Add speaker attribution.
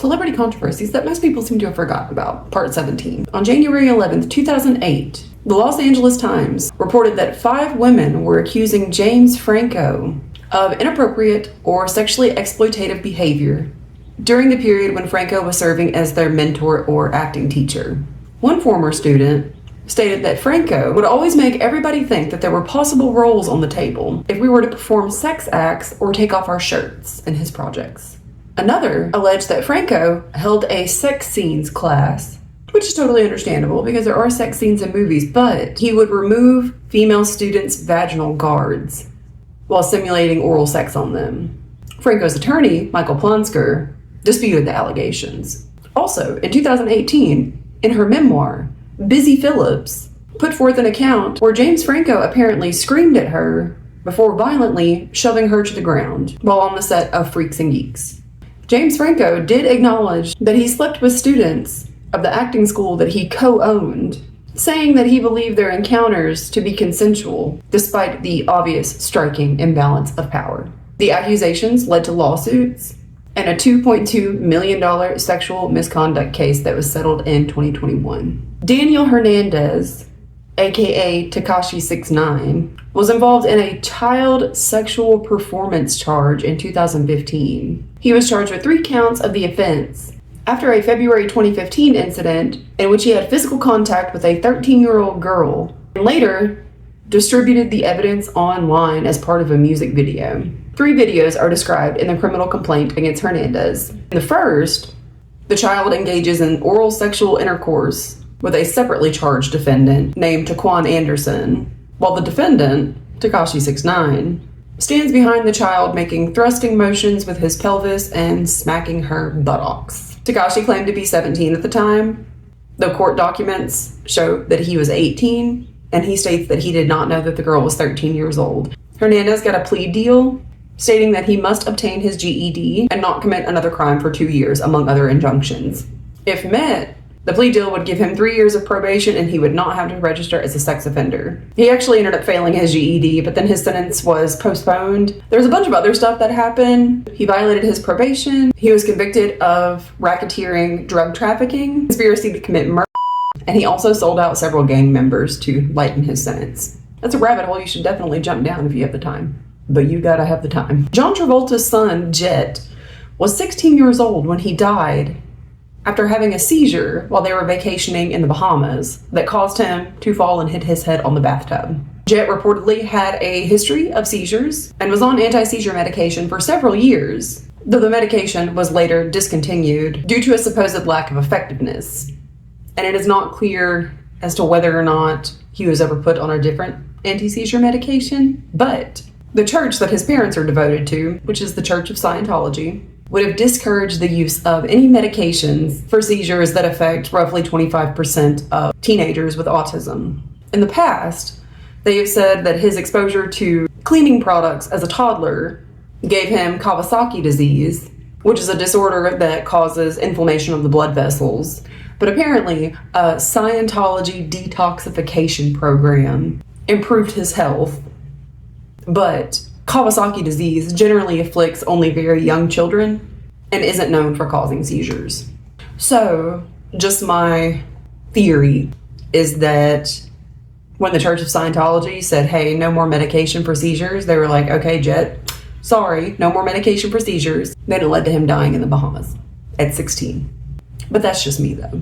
Speaker 1: Celebrity controversies that most people seem to have forgotten about, part 17. On January 11th, 2008, the Los Angeles Times reported that 5 women were accusing James Franco of inappropriate or sexually exploitative behavior during the period when Franco was serving as their mentor or acting teacher. One former student stated that Franco would always make everybody think that there were possible roles on the table if we were to perform sex acts or take off our shirts in his projects. Another alleged that Franco held a sex scenes class, which is totally understandable because there are sex scenes in movies, but he would remove female students' vaginal guards while simulating oral sex on them. Franco's attorney, Michael Plonsker, disputed the allegations. Also, in 2018, in her memoir, Busy Phillips put forth an account where James Franco apparently screamed at her before violently shoving her to the ground while on the set of Freaks and Geeks. James Franco did acknowledge that he slept with students of the acting school that he co-owned, saying that he believed their encounters to be consensual, despite the obvious striking imbalance of power. The accusations led to lawsuits and a $2.2 million sexual misconduct case that was settled in 2021. Daniel Hernandez, aka Tekashi 6ix9ine, was involved in a child sexual performance charge in 2015. He was charged with 3 counts of the offense after a February 2015 incident in which he had physical contact with a 13-year-old girl and later distributed the evidence online as part of a music video. 3 videos are described in the criminal complaint against Hernandez. In the first, the child engages in oral sexual intercourse with a separately charged defendant named Taquan Anderson, while the defendant, Tekashi 6ix9ine, stands behind the child making thrusting motions with his pelvis and smacking her buttocks. Tekashi claimed to be 17 at the time, though court documents show that he was 18, and he states that he did not know that the girl was 13 years old. Hernandez got a plea deal stating that he must obtain his GED and not commit another crime for 2 years, among other injunctions. If met, the plea deal would give him 3 years of probation and he would not have to register as a sex offender. He actually ended up failing his GED, but then his sentence was postponed. There was a bunch of other stuff that happened. He violated his probation. He was convicted of racketeering, drug trafficking, conspiracy to commit murder, and he also sold out several gang members to lighten his sentence. That's a rabbit hole you should definitely jump down if you have the time. But you gotta have the time. John Travolta's son, Jet, was 16 years old when he died after having a seizure while they were vacationing in the Bahamas that caused him to fall and hit his head on the bathtub. Jet reportedly had a history of seizures and was on anti-seizure medication for several years, though the medication was later discontinued due to a supposed lack of effectiveness. And it is not clear as to whether or not he was ever put on a different anti-seizure medication, but the church that his parents are devoted to, which is the Church of Scientology, would have discouraged the use of any medications for seizures that affect roughly 25% of teenagers with autism. In the past, they have said that his exposure to cleaning products as a toddler gave him Kawasaki disease, which is a disorder that causes inflammation of the blood vessels. But apparently, a Scientology detoxification program improved his health. But Kawasaki disease generally afflicts only very young children and isn't known for causing seizures. So, just my theory is that when the Church of Scientology said, hey, no more medication for seizures, they were like, okay, Jet, sorry, no more medication for seizures. Then it led to him dying in the Bahamas at 16. But that's just me, though.